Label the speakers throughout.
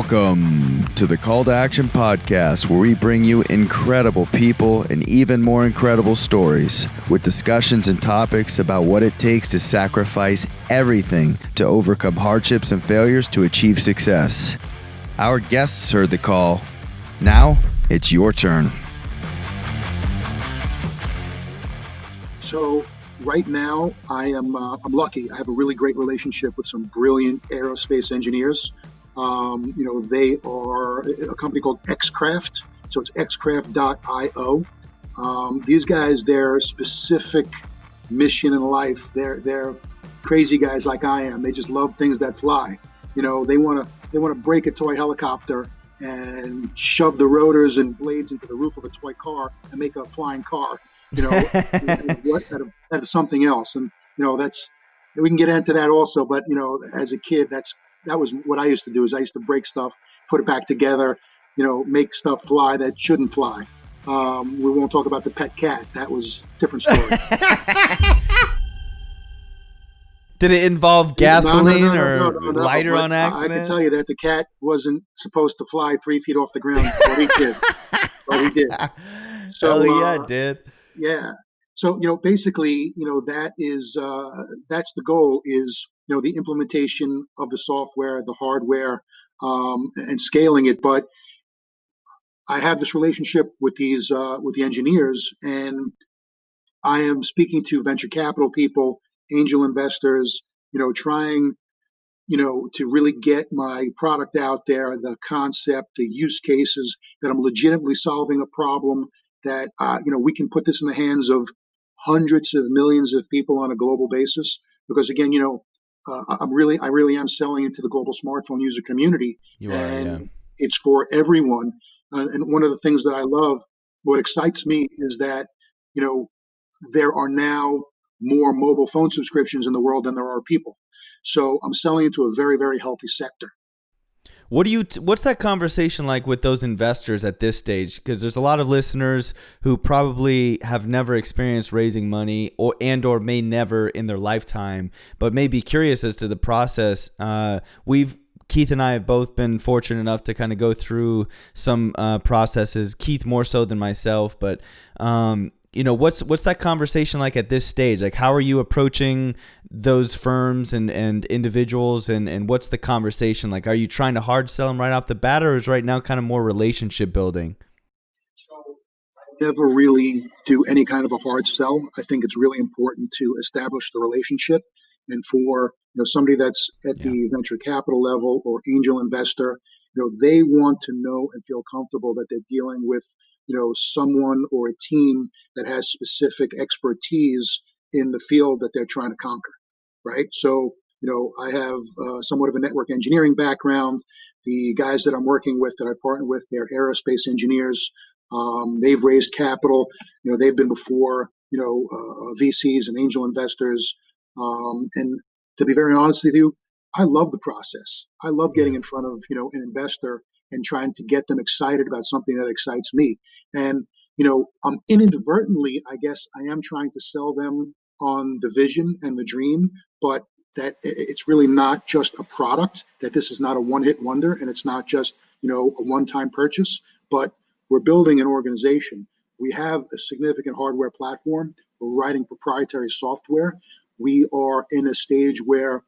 Speaker 1: Welcome to the Call to Action podcast, where we bring you incredible people and even more incredible stories with discussions and topics about what it takes to sacrifice everything to overcome hardships and failures to achieve success. Our guests heard the call. Now it's your turn.
Speaker 2: So right now I'm lucky. I have a really great relationship with some brilliant aerospace engineers. They are a company called Xcraft. So it's Xcraft.io. These guys, their specific mission in life, they're crazy guys like I am. They just love things that fly. They want to break a toy helicopter and shove the rotors and blades into the roof of a toy car and make a flying car. Out of something else. And we can get into that also. But as a kid, that was what I used to do. Is I used to break stuff, put it back together, make stuff fly that shouldn't fly. We won't talk about the pet cat. That was a different story.
Speaker 1: Did it involve gasoline or lighter
Speaker 2: but
Speaker 1: on accident?
Speaker 2: I can tell you that the cat wasn't supposed to fly 3 feet off the ground. But he did. So,
Speaker 1: yeah, it did.
Speaker 2: Yeah. So, basically, that is, that's the goal is, the implementation of the software, the hardware, and scaling it. But I have this relationship with with the engineers, and I am speaking to venture capital people, angel investors, trying, to really get my product out there, the concept, the use cases, that I'm legitimately solving a problem, that we can put this in the hands of hundreds of millions of people on a global basis. Because again, I really am selling into the global smartphone user community, it's for everyone. And one of the things that I love, what excites me, is that there are now more mobile phone subscriptions in the world than there are people. So I'm selling into a very, very healthy sector.
Speaker 1: What's that conversation like with those investors at this stage? Because there's a lot of listeners who probably have never experienced raising money or may never in their lifetime, but may be curious as to the process. Keith and I have both been fortunate enough to kind of go through some processes. Keith more so than myself, but what's that conversation like at this stage? Like, how are you approaching those firms and individuals, and what's the conversation like? Are you trying to hard sell them right off the bat, or is right now kind of more relationship building?
Speaker 2: So I never really do any kind of a hard sell. I think it's really important to establish the relationship, and for somebody that's at the venture capital level or angel investor, they want to know and feel comfortable that they're dealing with someone or a team that has specific expertise in the field that they're trying to conquer, right? So, I have somewhat of a network engineering background. The guys that I'm working with, that I partner with, they're aerospace engineers. They've raised capital. They've been before, VCs and angel investors. And to be very honest with you, I love the process. I love getting in front of, an investor and trying to get them excited about something that excites me. And, inadvertently, I guess I am trying to sell them on the vision and the dream, but that it's really not just a product, that this is not a one-hit wonder, and it's not just, a one-time purchase, but we're building an organization. We have a significant hardware platform. We're writing proprietary software. We are in a stage where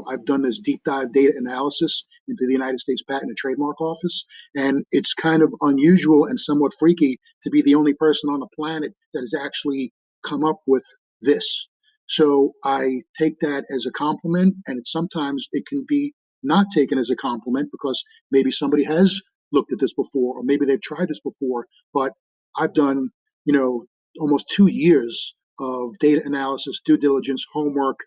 Speaker 2: I've done this deep dive data analysis into the United States Patent and Trademark Office, and it's kind of unusual and somewhat freaky to be the only person on the planet that has actually come up with this. So I take that as a compliment, and sometimes it can be not taken as a compliment, because maybe somebody has looked at this before, or maybe they've tried this before, but I've done, almost 2 years of data analysis, due diligence, homework.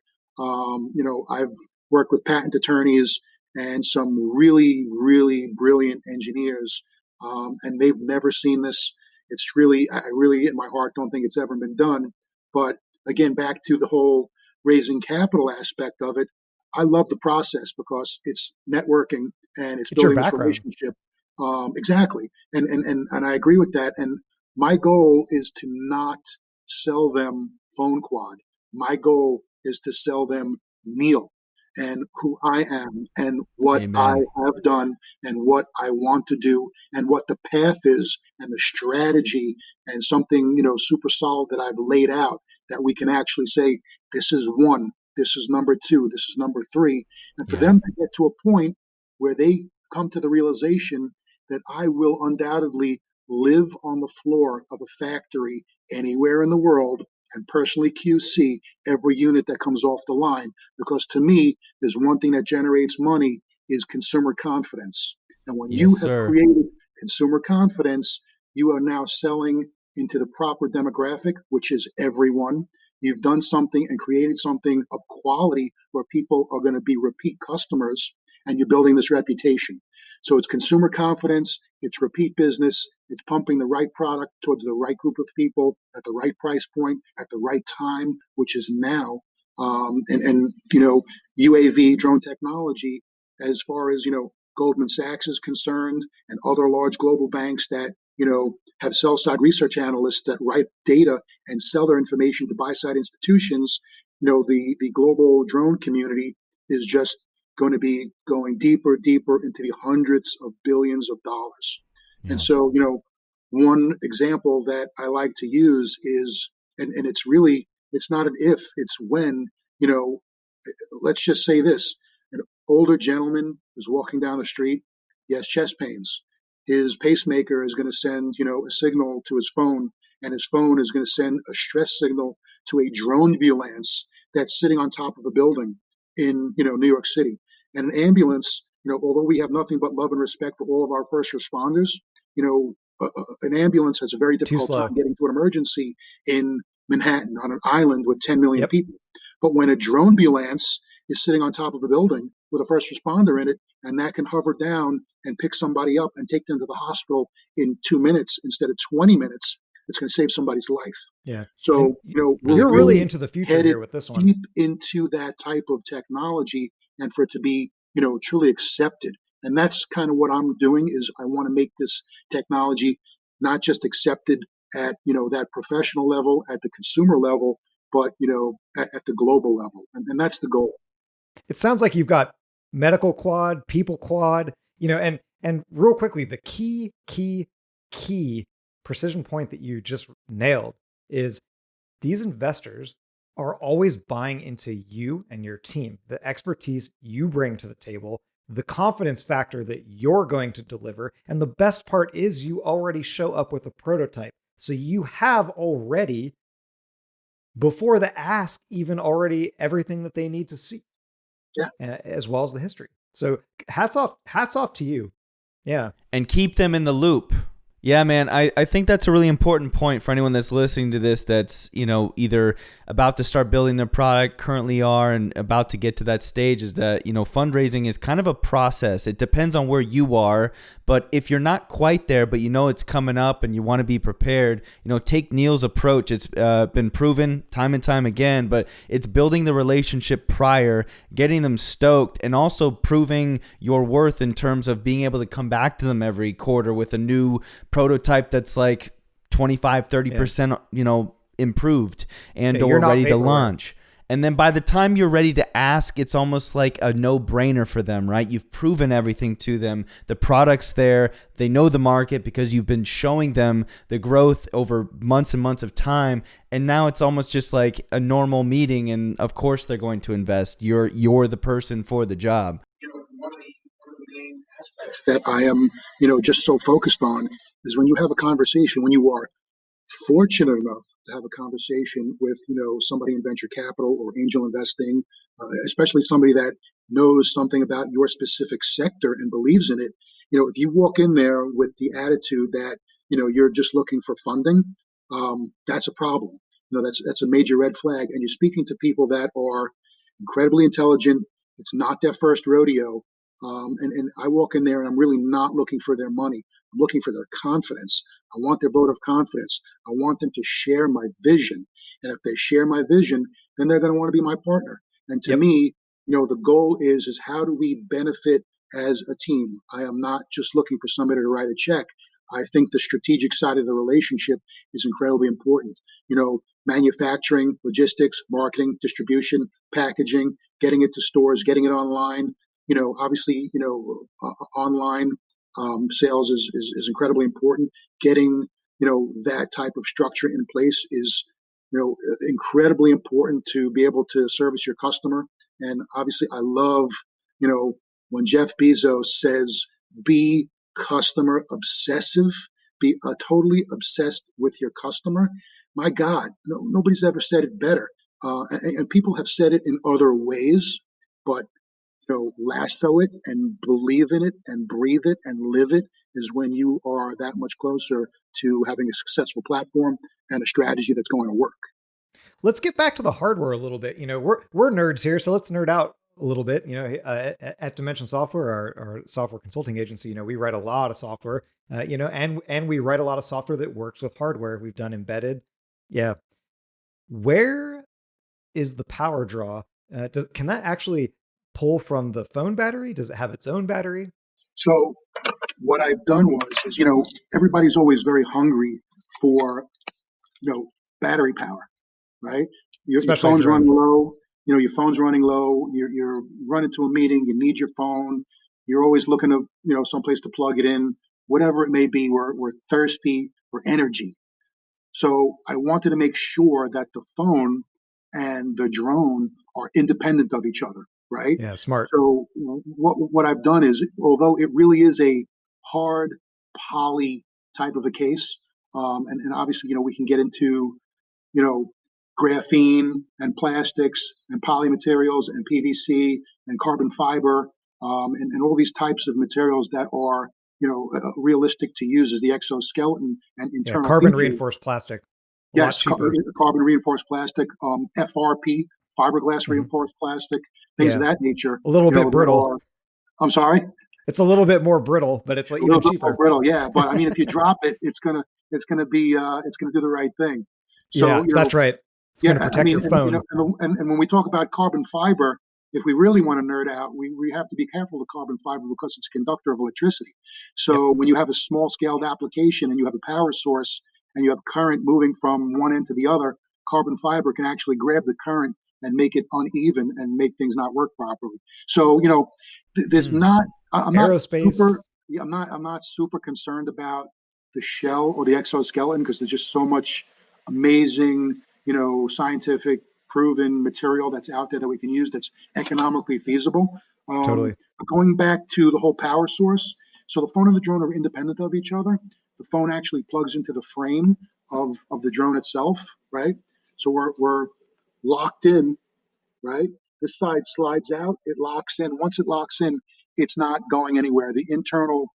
Speaker 2: I've worked with patent attorneys and some really, really brilliant engineers, and they've never seen this. It's really, I really, in my heart, don't think it's ever been done. But again, back to the whole raising capital aspect of it, I love the process because it's networking and it's building this relationship. Exactly, and I agree with that. And my goal is to not sell them PhoneQuad. My goal is to sell them Neil. and who I am and what I
Speaker 1: Amen.
Speaker 2: have done and what I want to do and what the path is and the strategy and something, super solid that I've laid out that we can actually say, this is one, this is number two, this is number three. And for
Speaker 1: Yeah.
Speaker 2: them to get to a point where they come to the realization that I will undoubtedly live on the floor of a factory anywhere in the world and personally QC every unit that comes off the line. Because to me, there's one thing that generates money is consumer confidence. And when
Speaker 1: Yes,
Speaker 2: you have
Speaker 1: sir.
Speaker 2: created consumer confidence, you are now selling into the proper demographic, which is everyone. You've done something and created something of quality where people are going to be repeat customers, and you're building this reputation. So it's consumer confidence, it's repeat business, it's pumping the right product towards the right group of people at the right price point at the right time, which is now. And UAV drone technology, as far as Goldman Sachs is concerned, and other large global banks that have sell side research analysts that write data and sell their information to buy side institutions. The global drone community is just going to be going deeper into the hundreds of billions of dollars. And
Speaker 1: Yeah.
Speaker 2: so, one example that I like to use is, and it's not an if, it's when, you know, let's just say this: an older gentleman is walking down the street, he has chest pains. His pacemaker is going to send, a signal to his phone, and his phone is going to send a stress signal to a drone ambulance that's sitting on top of a building in, New York City. And an ambulance, although we have nothing but love and respect for all of our first responders, an ambulance has a very
Speaker 3: Too
Speaker 2: difficult
Speaker 3: slow.
Speaker 2: time getting to an emergency in Manhattan on an island with 10 million
Speaker 3: Yep.
Speaker 2: people. But when a drone ambulance is sitting on top of a building with a first responder in it, and that can hover down and pick somebody up and take them to the hospital in 2 minutes instead of 20 minutes, it's going to save somebody's life.
Speaker 3: Yeah. And
Speaker 2: So, we're
Speaker 1: Really
Speaker 3: you're really
Speaker 1: cool.
Speaker 2: really
Speaker 3: into the future
Speaker 2: headed
Speaker 3: here with this one.
Speaker 2: deep into that type of technology and for it to be, truly accepted. And that's kind of what I'm doing is I want to make this technology not just accepted at, that professional level, at the consumer level, but, at the global level. And that's the goal.
Speaker 3: It sounds like you've got medical quad, people quad, and real quickly, the key precision point that you just nailed is these investors are always buying into you and your team, the expertise you bring to the table, the confidence factor that you're going to deliver. And the best part is you already show up with a prototype. So you have already, before the ask, even already everything that they need to see,
Speaker 2: Yeah.
Speaker 3: as well as the history. So hats off to you. Yeah.
Speaker 1: And keep them in the loop. Yeah, man, I think that's a really important point for anyone that's listening to this that's, either about to start building their product, currently are, and about to get to that stage is that, fundraising is kind of a process. It depends on where you are, but if you're not quite there, but it's coming up and you want to be prepared, take Neil's approach. It's been proven time and time again, but it's building the relationship prior, getting them stoked, and also proving your worth in terms of being able to come back to them every quarter with a new prototype that's like 25-30% improved and
Speaker 3: Yeah,
Speaker 1: or
Speaker 3: you're not
Speaker 1: ready to
Speaker 3: vaporware.
Speaker 1: launch. And then by the time you're ready to ask, it's almost like a no-brainer for them, right? You've proven everything to them. The product's there. They know the market because you've been showing them the growth over months and months of time. And now it's almost just like a normal meeting. And of course they're going to invest. You're the person for the job.
Speaker 2: One of the main aspects that I am, just so focused on is when you have a conversation, when you are fortunate enough to have a conversation with somebody in venture capital or angel investing, especially somebody that knows something about your specific sector and believes in it. If you walk in there with the attitude that you're just looking for funding, that's a problem. That's a major red flag. And you're speaking to people that are incredibly intelligent. It's not their first rodeo. And I walk in there and I'm really not looking for their money. I'm looking for their confidence. I want their vote of confidence. I want them to share my vision. And if they share my vision, then they're going to want to be my partner. And to
Speaker 3: Yep.
Speaker 2: me, the goal is how do we benefit as a team? I am not just looking for somebody to write a check. I think the strategic side of the relationship is incredibly important. manufacturing, logistics, marketing, distribution, packaging, getting it to stores, getting it online. Obviously, online sales is incredibly important. Getting, that type of structure in place is, incredibly important to be able to service your customer. And obviously, I love, when Jeff Bezos says, be customer obsessive, be totally obsessed with your customer. My God, nobody's ever said it better. And people have said it in other ways, but lasso it and believe in it and breathe it and live it is when you are that much closer to having a successful platform and a strategy that's going to work.
Speaker 3: Let's get back to the hardware a little bit. We're nerds here, so let's nerd out a little bit. At Dimension Software, our software consulting agency, we write a lot of software, and we write a lot of software that works with hardware. We've done embedded. Yeah. Where is the power draw? Can that actually pull from the phone battery? Does it have its own battery?
Speaker 2: So what I've done is, everybody's always very hungry for, battery power, right? Your phone's running low. Your phone's running low. You're running to a meeting. You need your phone. You're always looking to, someplace to plug it in. Whatever it may be, we're thirsty for energy. So I wanted to make sure that the phone and the drone are independent of each other, right?
Speaker 3: Yeah, smart.
Speaker 2: So what I've done is, although it really is a hard poly type of a case, and obviously, we can get into, graphene and plastics and poly materials and PVC and carbon fiber, and all these types of materials that are, realistic to use as the exoskeleton and internal
Speaker 3: carbon
Speaker 2: features.
Speaker 3: reinforced plastic.
Speaker 2: Yes, carbon reinforced plastic, FRP, fiberglass reinforced plastic, things of that nature.
Speaker 3: A little bit brittle.
Speaker 2: I'm sorry?
Speaker 3: It's a little bit more brittle, but it's like even cheaper.
Speaker 2: More brittle, yeah. But I mean, if you drop it, it's gonna do the right thing. So,
Speaker 3: that's right. It's going to protect your phone.
Speaker 2: And when we talk about carbon fiber, if we really want to nerd out, we have to be careful of carbon fiber because it's a conductor of electricity. So when you have a small scaled application and you have a power source and you have current moving from one end to the other, carbon fiber can actually grab the current and make it uneven and make things not work properly. So, there's not, I'm not super concerned about the shell or the exoskeleton because there's just so much amazing, scientific proven material that's out there that we can use that's economically feasible.
Speaker 3: Totally.
Speaker 2: Going back to the whole power source, so the phone and the drone are independent of each other. The phone actually plugs into the frame of the drone itself, right? So we're locked in, right? This side slides out, it locks in. Once it locks in, it's not going anywhere. The internal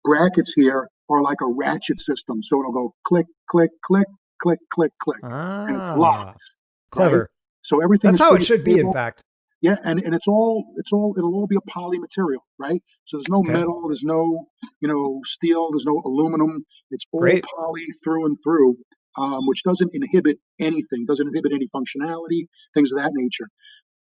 Speaker 2: brackets here are like a ratchet system. So it'll go click, click, click, click, click, click. And it's locked.
Speaker 3: Clever.
Speaker 2: Right? So everything
Speaker 3: that's how it should be, in fact.
Speaker 2: Yeah, and it'll all be a poly material, right? So there's no metal, there's no, steel, there's no aluminum. It's all poly through and through, which doesn't inhibit anything, doesn't inhibit any functionality, things of that nature.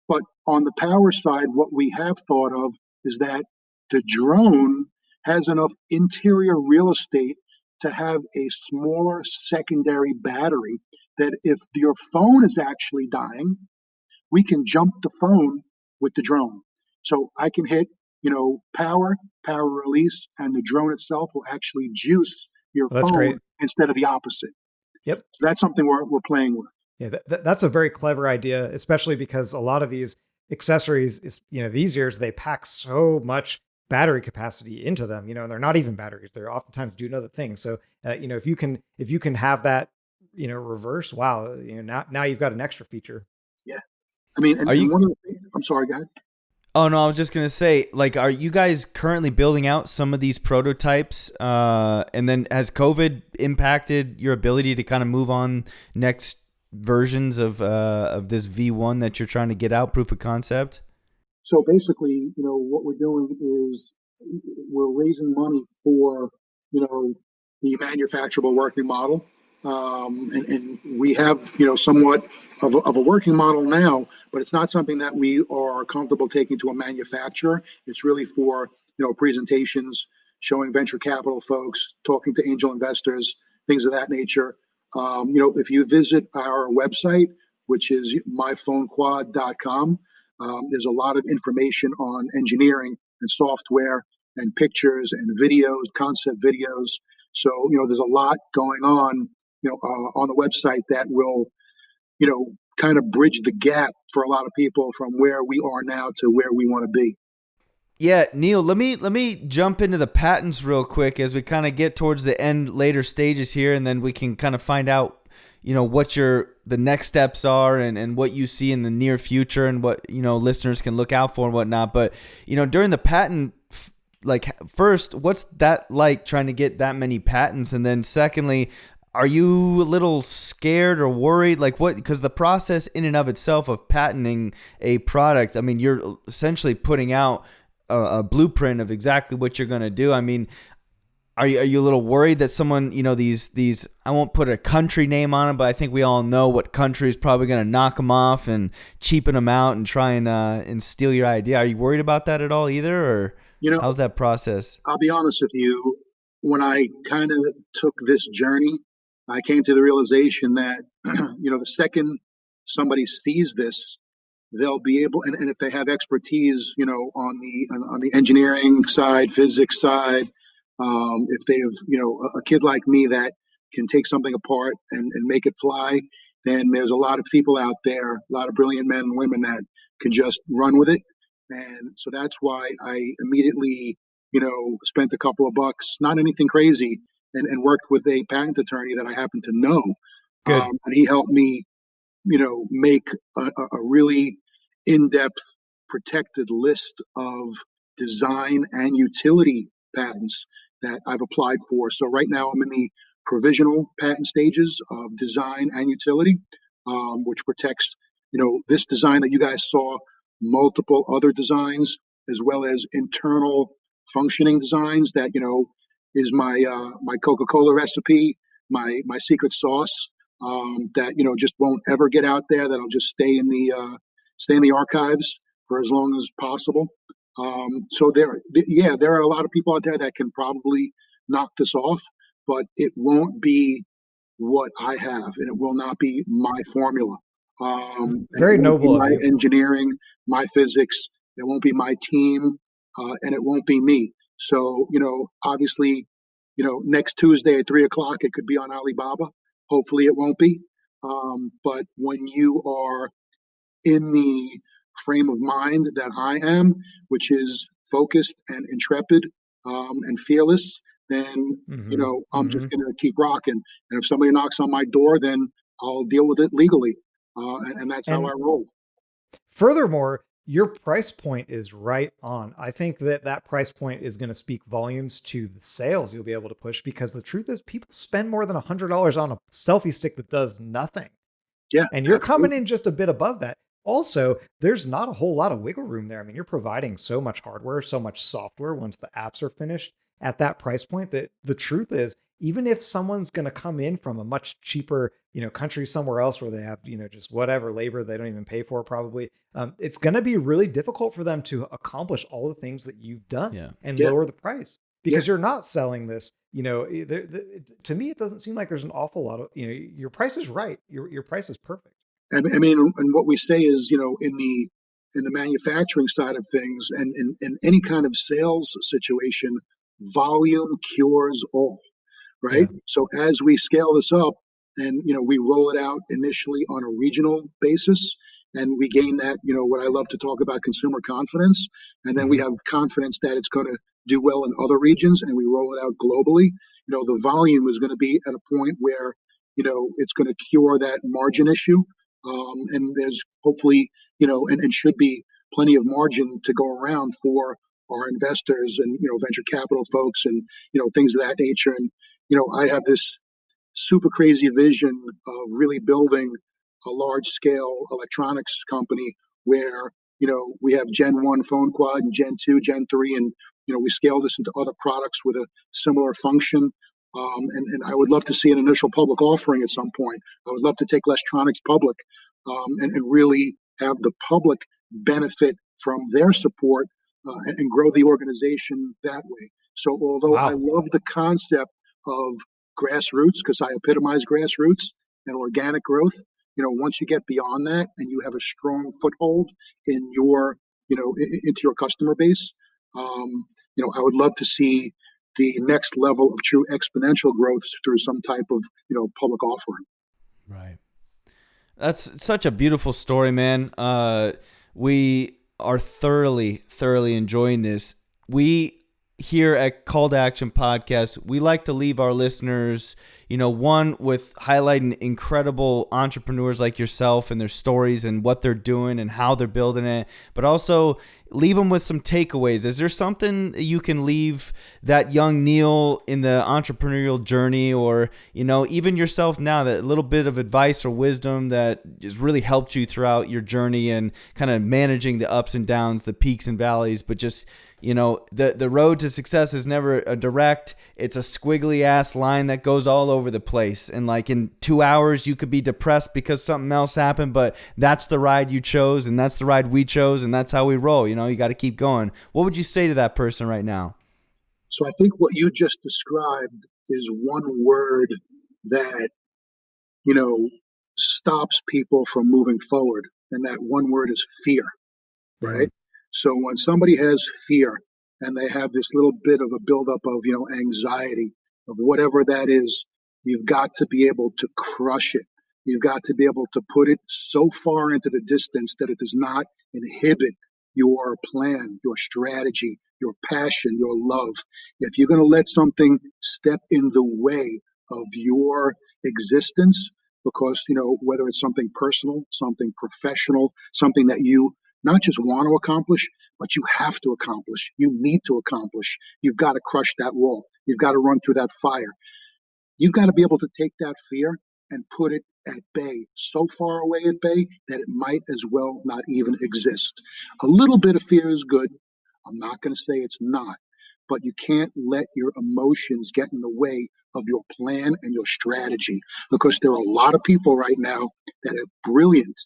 Speaker 2: But on the power side, what we have thought of is that the drone has enough interior real estate to have a smaller secondary battery that if your phone is actually dying, we can jump the phone with the drone. So I can hit, power release, and the drone itself will actually juice your phone instead of the opposite.
Speaker 3: Yep.
Speaker 2: So that's something we're playing with.
Speaker 3: Yeah, that's a very clever idea, especially because a lot of these accessories, these years, they pack so much battery capacity into them, and they're not even batteries. They're oftentimes doing other things. So, if you can have that, reverse, wow, now you've got an extra feature.
Speaker 2: Yeah. I mean, I'm sorry, go ahead.
Speaker 1: Oh, no, I was just going to say, are you guys currently building out some of these prototypes? And then has COVID impacted your ability to kind of move on next versions of this V1 that you're trying to get out, proof of concept?
Speaker 2: So basically, what we're doing is we're raising money for, the manufacturable working model. And we have, somewhat of a working model now, but it's not something that we are comfortable taking to a manufacturer. It's really for, presentations, showing venture capital folks, talking to angel investors, things of that nature. If you visit our website, which is myphonequad.com, there's a lot of information on engineering and software and pictures and videos, concept videos. So, there's a lot going on the website that will, kind of bridge the gap for a lot of people from where we are now to where we want to be.
Speaker 1: Yeah, Neil, let me jump into the patents real quick as we kind of get towards the end later stages here, and then we can kind of find out, what the next steps are and what you see in the near future and what, listeners can look out for and whatnot. But, during the patent, like first, what's that like trying to get that many patents? And then secondly, are you a little scared or worried? Like what, because the process in and of itself of patenting a product, I mean, you're essentially putting out a blueprint of exactly what you're going to do. I mean, are you a little worried that someone, these I won't put a country name on it, but I think we all know what country is probably going to knock them off and cheapen them out and try and steal your idea. Are you worried about that at all either, or how's that process?
Speaker 2: I'll be honest with you. When I kind of took this journey, I came to the realization that, the second somebody sees this, they'll be able, and if they have expertise, on the engineering side, physics side, if they have, a kid like me that can take something apart and make it fly, then there's a lot of people out there, a lot of brilliant men and women that can just run with it. And so that's why I immediately, spent a couple of bucks, not anything crazy, and worked with a patent attorney that I happen to know.
Speaker 3: Good.
Speaker 2: And he helped me, make a really in-depth protected list of design and utility patents that I've applied for. So right now I'm in the provisional patent stages of design and utility, which protects, this design that you guys saw, multiple other designs, as well as internal functioning designs that, is my Coca-Cola recipe, my secret sauce, that just won't ever get out there. That'll just stay in the archives for as long as possible. So there are a lot of people out there that can probably knock this off, but it won't be what I have, and it will not be my formula. And it
Speaker 3: Very
Speaker 2: won't be
Speaker 3: noble of
Speaker 2: my
Speaker 3: you.
Speaker 2: engineering, my physics. It won't be my team, and it won't be me. So, obviously, next Tuesday at 3 o'clock, it could be on Alibaba. Hopefully, it won't be. But when you are in the frame of mind that I am, which is focused and intrepid, and fearless, then
Speaker 3: Mm-hmm.
Speaker 2: I'm
Speaker 3: Mm-hmm.
Speaker 2: just going to keep rocking. And if somebody knocks on my door, then I'll deal with it legally, and that's how I
Speaker 3: And
Speaker 2: roll.
Speaker 3: furthermore, your price point is right on. I think that price point is going to speak volumes to the sales you'll be able to push, because the truth is people spend more than $100 on a selfie stick that does nothing.
Speaker 2: Yeah,
Speaker 3: And you're coming
Speaker 2: absolutely.
Speaker 3: in just a bit above that. Also, there's not a whole lot of wiggle room there. I mean, you're providing so much hardware, so much software once the apps are finished at that price point, that the truth is, even if someone's going to come in from a much cheaper, country somewhere else where they have, just whatever labor they don't even pay for, probably, it's going to be really difficult for them to accomplish all the things that you've done
Speaker 1: Yeah.
Speaker 3: and
Speaker 2: Yeah,
Speaker 3: lower the price,
Speaker 2: yeah.
Speaker 3: because you're not selling this. To me, it doesn't seem like there's an awful lot of, your price is right. Your price is perfect.
Speaker 2: I mean, and what we say is, in the manufacturing side of things, and in any kind of sales situation, volume cures all. Right?
Speaker 3: Yeah.
Speaker 2: So as we scale this up and we roll it out initially on a regional basis, and we gain that, what I love to talk about, consumer confidence, and then we
Speaker 3: Hmm.
Speaker 2: have confidence that it's going to do well in other regions, and we roll it out globally, the volume is going to be at a point where it's going to cure that margin issue. And there's hopefully, and should be plenty of margin to go around for our investors and venture capital folks and things of that nature. And I have this super crazy vision of really building a large scale electronics company where, we have Gen 1 PhoneQuad and Gen 2, Gen 3, and, we scale this into other products with a similar function. And I would love to see an initial public offering at some point. I would love to take LeshTronix public, and really have the public benefit from their support, and grow the organization that way. So although I
Speaker 3: Wow.
Speaker 2: love the concept of grassroots, because I epitomize grassroots and organic growth. Once you get beyond that and you have a strong foothold in your, into your customer base, I would love to see the next level of true exponential growth through some type of, public offering.
Speaker 1: Right. That's such a beautiful story, man. We are thoroughly enjoying this. We here at Call to Action Podcast, we like to leave our listeners, one with highlighting incredible entrepreneurs like yourself and their stories and what they're doing and how they're building it, but also leave them with some takeaways. Is there something you can leave that young Neil in the entrepreneurial journey, or, even yourself now, that little bit of advice or wisdom that has really helped you throughout your journey and kind of managing the ups and downs, the peaks and valleys, but just, the road to success is never a direct, it's a squiggly ass line that goes all over the place. And like in 2 hours, you could be depressed because something else happened, but that's the ride you chose and that's the ride we chose. And that's how we roll. You got to keep going. What would you say to that person right now?
Speaker 2: So I think what you just described is one word that, stops people from moving forward. And that one word is fear. Right? So when somebody has fear and they have this little bit of a buildup of, anxiety of whatever that is, you've got to be able to crush it. You've got to be able to put it so far into the distance that it does not inhibit your plan, your strategy, your passion, your love. If you're going to let something step in the way of your existence, because, whether it's something personal, something professional, something that you not just want to accomplish, but you have to accomplish. You need to accomplish. You've got to crush that wall. You've got to run through that fire. You've got to be able to take that fear and put it at bay, so far away at bay that it might as well not even exist. A little bit of fear is good. I'm not going to say it's not, but you can't let your emotions get in the way of your plan and your strategy, because there are a lot of people right now that are brilliant.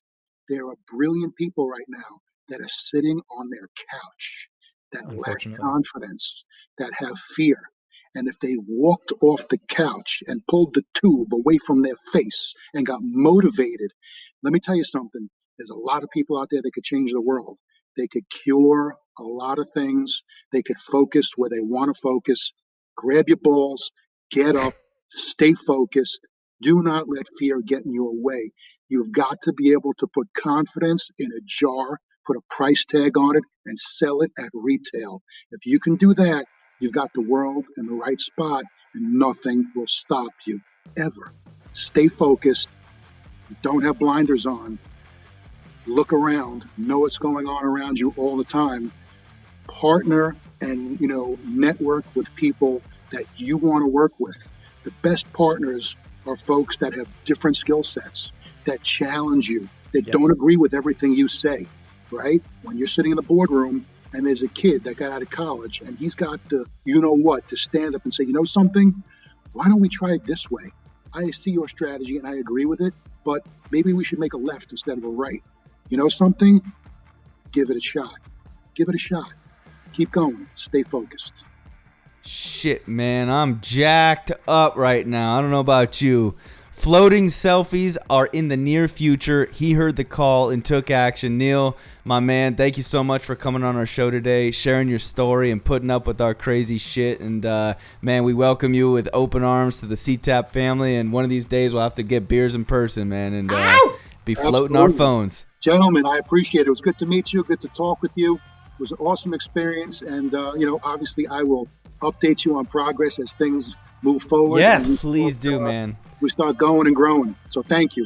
Speaker 2: There are brilliant people right now that are sitting on their couch, that lack confidence, that have fear. And if they walked off the couch and pulled the tube away from their face and got motivated, let me tell you something. There's a lot of people out there that could change the world. They could cure a lot of things. They could focus where they want to focus. Grab your balls, get up, stay focused. Do not let fear get in your way. You've got to be able to put confidence in a jar, put a price tag on it, and sell it at retail. If you can do that, you've got the world in the right spot, and nothing will stop you, ever. Stay focused. Don't have blinders on. Look around. Know what's going on around you all the time. Partner and, network with people that you want to work with. The best partners are folks that have different skill sets, that challenge you, that don't agree with everything you say, right? When you're sitting in the boardroom and there's a kid that got out of college and he's got the you-know-what to stand up and say, something, why don't we try it this way? I see your strategy and I agree with it, but maybe we should make a left instead of a right. Something? Give it a shot. Give it a shot. Keep going. Stay focused.
Speaker 1: Shit, man, I'm jacked up right now. I don't know about you. Floating selfies are in the near future. He heard the call and took action. Neil, my man, thank you so much for coming on our show today, sharing your story and putting up with our crazy shit. And, man, we welcome you with open arms to the CTAP family. And one of these days we'll have to get beers in person, man, and be floating our phones.
Speaker 2: Gentlemen, I appreciate it. It was good to meet you, good to talk with you. It was an awesome experience. And, obviously I will update you on progress as things move forward.
Speaker 1: Yes, please do, man.
Speaker 2: We start going and growing. So thank you.